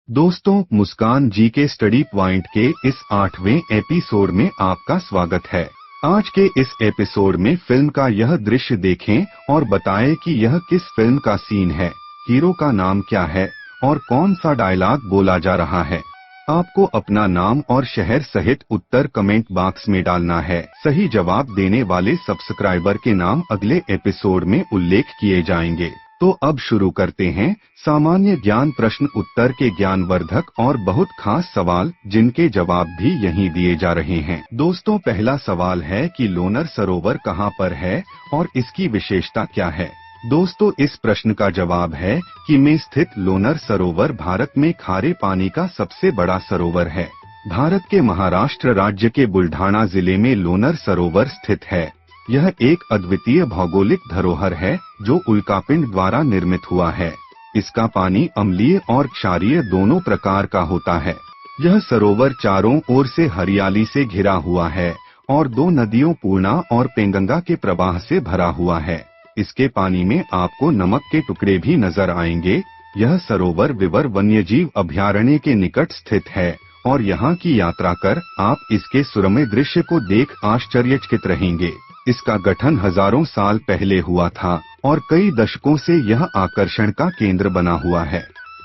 दोस्तों, मुस्कान जी के study point के इस 8वें एपिसोड में आपका स्वागत है। आज के इस एपिसोड में फिल्म का यह दृश्य देखें और बताएं कि यह किस फिल्म का सीन है, हीरो का नाम क्या है और कौन सा डायलॉग बोला जा रहा है। आपको अपना नाम और शहर सहित उत्तर कमेंट बॉक्स में डालना है। सही जवाब देने वाले सब्सक्राइबर के नाम अगले एपिसोड में उल्लेख किए जाएंगे। तो अब शुरू करते हैं सामान्य ज्ञान प्रश्न उत्तर के ज्ञानवर्धक और बहुत खास सवाल, जिनके जवाब भी यहीं दिए जा रहे हैं। दोस्तों, पहला सवाल है कि लोनार सरोवर कहाँ पर है और इसकी विशेषता क्या है। दोस्तों, इस प्रश्न का जवाब है कि में स्थित लोनार सरोवर भारत में खारे पानी का सबसे बड़ा सरोवर है। भारत के महाराष्ट्र राज्य के बुल्ढाना जिले में लोनार सरोवर स्थित है। यह एक अद्वितीय भौगोलिक धरोहर है जो उल्कापिंड द्वारा निर्मित हुआ है। इसका पानी अम्लीय और क्षारीय दोनों प्रकार का होता है। यह सरोवर चारों ओर से हरियाली से घिरा हुआ है और दो नदियों पूर्णा और पेंगंगा के प्रवाह से भरा हुआ है। इसके पानी में आपको नमक के टुकड़े भी नजर आएंगे। यह सरोवर विवर वन्यजीव अभयारण्य के निकट स्थित है और यहाँ की यात्रा कर आप इसके सुरम्य दृश्य को देख आश्चर्यचकित रहेंगे। इसका गठन हजारों साल पहले हुआ था और कई दशकों से यह आकर्षण का केंद्र बना हुआ है।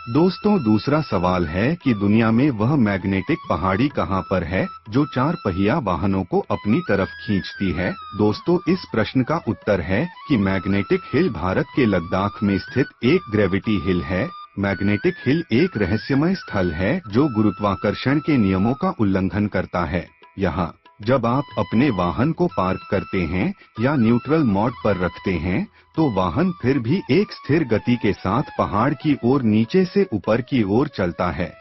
दोस्तों, दूसरा सवाल है कि दुनिया में वह मैग्नेटिक पहाड़ी कहाँ पर है जो 4 पहिया वाहनों को अपनी तरफ खींचती है। दोस्तों, इस प्रश्न का उत्तर है कि मैग्नेटिक हिल भारत के लद्दाख में स्थित एक ग्रेविटी हिल है। मैग्नेटिक हिल एक रहस्यमय स्थल है जो गुरुत्वाकर्षण के नियमों का उल्लंघन करता है। यहाँ जब आप अपने वाहन को पार्क करते हैं या न्यूट्रल मोड पर रखते हैं तो वाहन फिर भी एक स्थिर गति के साथ पहाड़ की ओर नीचे से ऊपर की ओर चलता है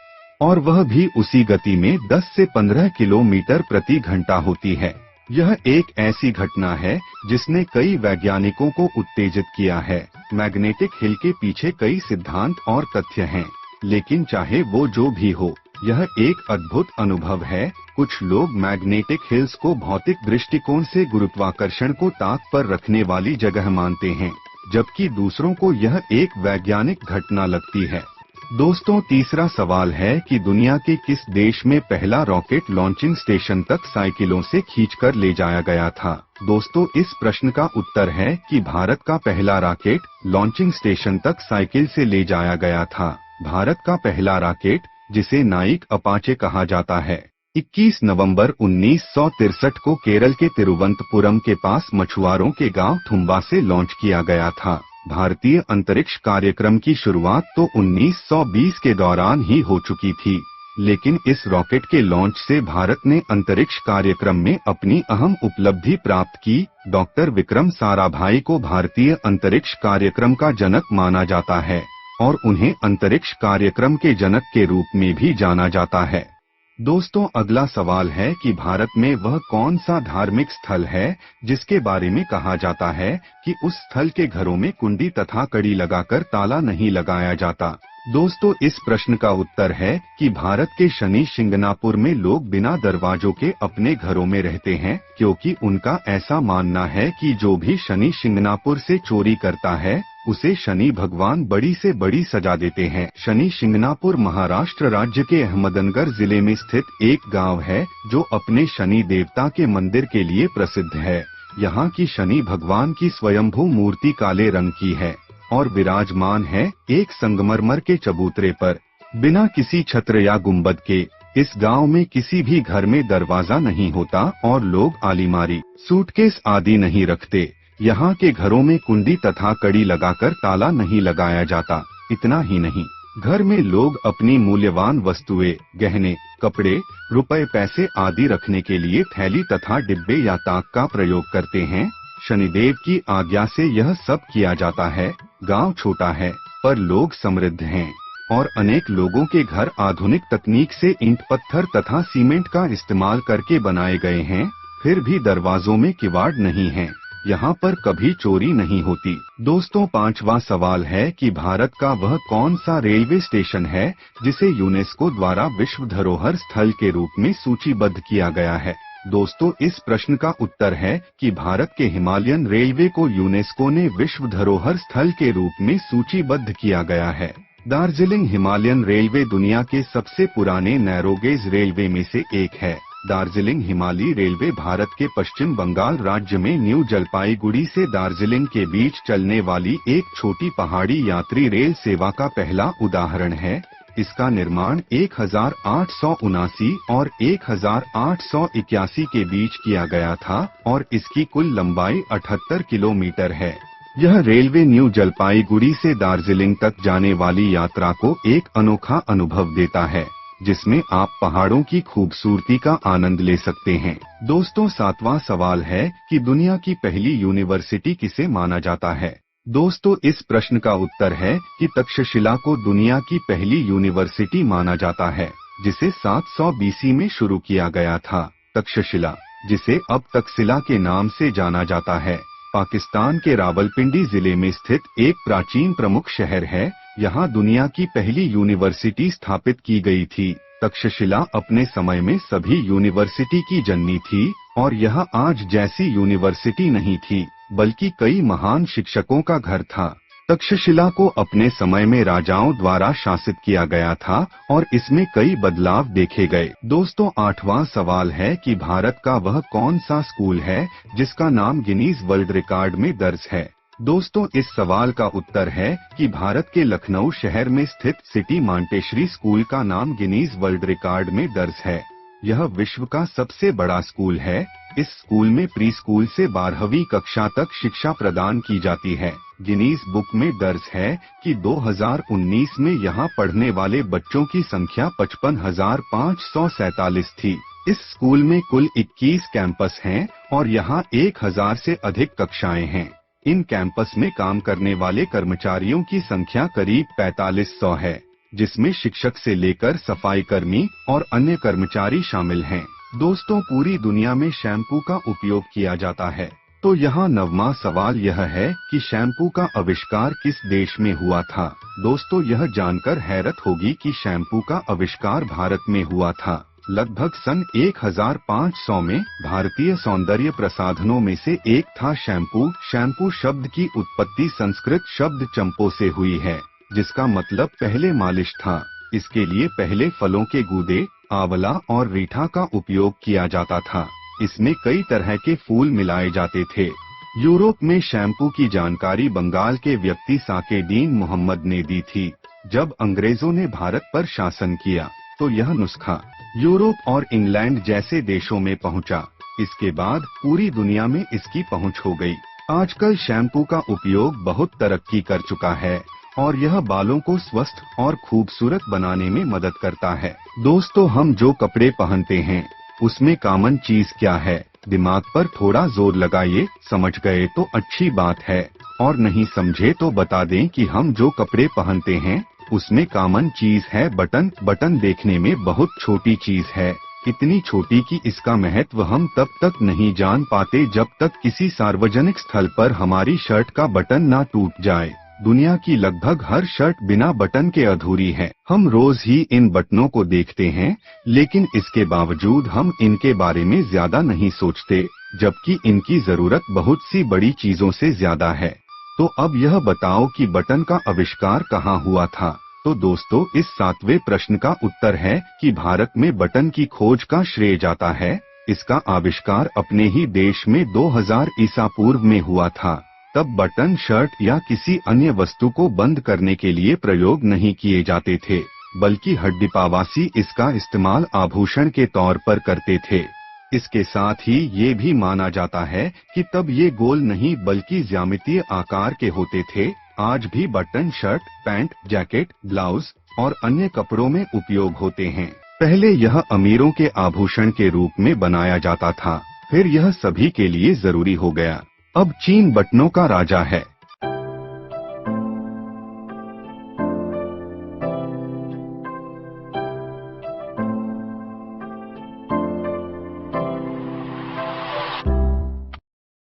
और वह भी उसी गति में 10 से 15 किलोमीटर प्रति घंटा होती है। यह एक ऐसी घटना है जिसने कई वैज्ञानिकों को उत्तेजित किया है। मैग्नेटिक हिल के पीछे कई सिद्धांत और तथ्य हैं, लेकिन चाहे वो जो भी हो, यह एक अद्भुत अनुभव है। कुछ लोग मैग्नेटिक हिल्स को भौतिक दृष्टिकोण से गुरुत्वाकर्षण को ताक पर रखने वाली जगह मानते हैं, जबकि दूसरों को यह एक वैज्ञानिक घटना लगती है। दोस्तों, तीसरा सवाल है कि दुनिया के किस देश में पहला रॉकेट लॉन्चिंग स्टेशन तक साइकिलों से खींचकर ले जाया गया था। दोस्तों, इस प्रश्न का उत्तर है कि भारत का पहला रॉकेट लॉन्चिंग स्टेशन तक साइकिल से ले जाया गया था। भारत का पहला रॉकेट, जिसे नाइक अपाचे कहा जाता है, 21 नवंबर 1963 को केरल के तिरुवनंतपुरम के पास मछुआरों के गांव थुम्बा से लॉन्च किया गया था। भारतीय अंतरिक्ष कार्यक्रम की शुरुआत तो 1920 के दौरान ही हो चुकी थी, लेकिन इस रॉकेट के लॉन्च से भारत ने अंतरिक्ष कार्यक्रम में अपनी अहम उपलब्धि प्राप्त की। डॉक्टर विक्रम साराभाई को भारतीय अंतरिक्ष कार्यक्रम का जनक माना जाता है और उन्हें अंतरिक्ष कार्यक्रम के जनक के रूप में भी जाना जाता है। दोस्तों, अगला सवाल है कि भारत में वह कौन सा धार्मिक स्थल है जिसके बारे में कहा जाता है कि उस स्थल के घरों में कुंडी तथा कड़ी लगाकर ताला नहीं लगाया जाता। दोस्तों, इस प्रश्न का उत्तर है कि भारत के शनि शिंगणापुर में लोग बिना दरवाजों के अपने घरों में रहते हैं, क्योंकि उनका ऐसा मानना है कि जो भी शनि शिंगणापुर से चोरी करता है उसे शनि भगवान बड़ी से बड़ी सजा देते हैं। शनि शिंगणापुर महाराष्ट्र राज्य के अहमदनगर जिले में स्थित एक गांव है जो अपने शनि देवता के मंदिर के लिए प्रसिद्ध है। यहाँ की शनि भगवान की स्वयंभू मूर्ति काले रंग की है और विराजमान है एक संगमरमर के चबूतरे पर। बिना किसी छत्र या गुंबद के इस गांव में किसी भी घर में दरवाजा नहीं होता और लोग आलीमारी, सूटकेस आदि नहीं रखते। यहाँ के घरों में कुंडी तथा कड़ी लगाकर ताला नहीं लगाया जाता। इतना ही नहीं, घर में लोग अपनी मूल्यवान वस्तुएं, गहने, कपड़े, रुपए, पैसे आदि रखने के लिए थैली तथा डिब्बे या ताक का प्रयोग करते हैं। शनिदेव की आज्ञा से यह सब किया जाता है। गांव छोटा है पर लोग समृद्ध हैं और अनेक लोगों के घर आधुनिक तकनीक से ईंट, पत्थर तथा सीमेंट का इस्तेमाल करके बनाए गए हैं। फिर भी दरवाजों में किवाड़ नहीं है। यहाँ पर कभी चोरी नहीं होती। दोस्तों, पांचवा सवाल है कि भारत का वह कौन सा रेलवे स्टेशन है जिसे यूनेस्को द्वारा विश्व धरोहर स्थल के रूप में सूचीबद्ध किया गया है। दोस्तों, इस प्रश्न का उत्तर है कि भारत के हिमालयन रेलवे को यूनेस्को ने विश्व धरोहर स्थल के रूप में सूचीबद्ध किया गया है। दार्जिलिंग हिमालयन रेलवे दुनिया के सबसे पुराने नैरोगेज रेलवे में से एक है। दार्जिलिंग हिमालयी रेलवे भारत के पश्चिम बंगाल राज्य में न्यू जलपाईगुड़ी से दार्जिलिंग के बीच चलने वाली एक छोटी पहाड़ी यात्री रेल सेवा का पहला उदाहरण है। इसका निर्माण 1879 और 1881 के बीच किया गया था और इसकी कुल लंबाई 78 किलोमीटर है। यह रेलवे न्यू जलपाईगुड़ी से दार्जिलिंग तक जाने वाली यात्रा को एक अनोखा अनुभव देता है, जिसमें आप पहाड़ों की खूबसूरती का आनंद ले सकते हैं। दोस्तों, 7वां सवाल है कि दुनिया की पहली यूनिवर्सिटी किसे माना जाता है। दोस्तों, इस प्रश्न का उत्तर है कि तक्षशिला को दुनिया की पहली यूनिवर्सिटी माना जाता है, जिसे 700 BC में शुरू किया गया था। तक्षशिला, जिसे अब तक्षशिला के नाम से जाना जाता है, पाकिस्तान के रावलपिंडी जिले में स्थित एक प्राचीन प्रमुख शहर है। यहाँ दुनिया की पहली यूनिवर्सिटी स्थापित की गई थी। तक्षशिला अपने समय में सभी यूनिवर्सिटी की जननी थी और यह आज जैसी यूनिवर्सिटी नहीं थी, बल्कि कई महान शिक्षकों का घर था। तक्षशिला को अपने समय में राजाओं द्वारा शासित किया गया था और इसमें कई बदलाव देखे गए। दोस्तों, 8वां सवाल है कि भारत का वह कौन सा स्कूल है जिसका नाम गिनीज वर्ल्ड रिकॉर्ड में दर्ज है। दोस्तों, इस सवाल का उत्तर है कि भारत के लखनऊ शहर में स्थित सिटी मॉन्टेसरी स्कूल का नाम गिनीज वर्ल्ड रिकॉर्ड में दर्ज है। यह विश्व का सबसे बड़ा स्कूल है। इस स्कूल में प्री स्कूल से 12वीं कक्षा तक शिक्षा प्रदान की जाती है। गिनीज बुक में दर्ज है कि 2019 में यहाँ पढ़ने वाले बच्चों की संख्या 55,547 थी। इस स्कूल में कुल 21 कैंपस हैं और यहाँ 1000 से अधिक कक्षाएं हैं। इन कैंपस में काम करने वाले कर्मचारियों की संख्या करीब 4500 है, जिसमें शिक्षक से लेकर सफाई कर्मी और अन्य कर्मचारी शामिल हैं। दोस्तों, पूरी दुनिया में शैम्पू का उपयोग किया जाता है। तो यहाँ 9वां सवाल यह है कि शैम्पू का आविष्कार किस देश में हुआ था। दोस्तों, यह जानकर हैरत होगी कि शैम्पू का आविष्कार भारत में हुआ था। लगभग सन 1500 में भारतीय सौंदर्य प्रसाधनों में से एक था शैम्पू। शैम्पू शब्द की उत्पत्ति संस्कृत शब्द चंपो से हुई है, जिसका मतलब पहले मालिश था। इसके लिए पहले फलों के गूदे, आंवला और रीठा का उपयोग किया जाता था। इसमें कई तरह के फूल मिलाए जाते थे। यूरोप में शैम्पू की जानकारी बंगाल के व्यक्ति साकेडीन मोहम्मद ने दी थी। जब अंग्रेजों ने भारत पर शासन किया तो यह नुस्खा यूरोप और इंग्लैंड जैसे देशों में पहुंचा। इसके बाद पूरी दुनिया में इसकी पहुंच हो गई। आजकल शैम्पू का उपयोग बहुत तरक्की कर चुका है और यह बालों को स्वस्थ और खूबसूरत बनाने में मदद करता है। दोस्तों, हम जो कपड़े पहनते हैं उसमें कॉमन चीज क्या है? दिमाग पर थोड़ा जोर लगाइए। समझ गए तो अच्छी बात है, और नहीं समझे तो बता दें कि हम जो कपड़े पहनते हैं उसमें कॉमन चीज है बटन। बटन देखने में बहुत छोटी चीज है, इतनी छोटी कि इसका महत्व हम तब तक नहीं जान पाते जब तक किसी सार्वजनिक स्थल पर हमारी शर्ट का बटन ना टूट जाए। दुनिया की लगभग हर शर्ट बिना बटन के अधूरी है। हम रोज ही इन बटनों को देखते हैं, लेकिन इसके बावजूद हम इनके बारे में ज्यादा नहीं सोचते, जबकि इनकी जरूरत बहुत सी बड़ी चीजों से ज्यादा है। तो अब यह बताओ कि बटन का आविष्कार कहाँ हुआ था? तो दोस्तों, इस 7वें प्रश्न का उत्तर है कि भारत में बटन की खोज का श्रेय जाता है। इसका आविष्कार अपने ही देश में 2000 ईसा पूर्व में हुआ था। तब बटन शर्ट या किसी अन्य वस्तु को बंद करने के लिए प्रयोग नहीं किए जाते थे, बल्कि हड्डीपावासी इसका इस्तेमाल आभूषण के तौर पर करते थे। इसके साथ ही ये भी माना जाता है कि तब ये गोल नहीं बल्कि ज्यामितीय आकार के होते थे। आज भी button shirt, pant, jacket, blouse और अन्य कपड़ों में उपयोग होते हैं। पहले यह अमीरों के आभूषण के रूप में बनाया जाता था, फिर यह सभी के लिए जरूरी हो गया। अब चीन बटनों का राजा है।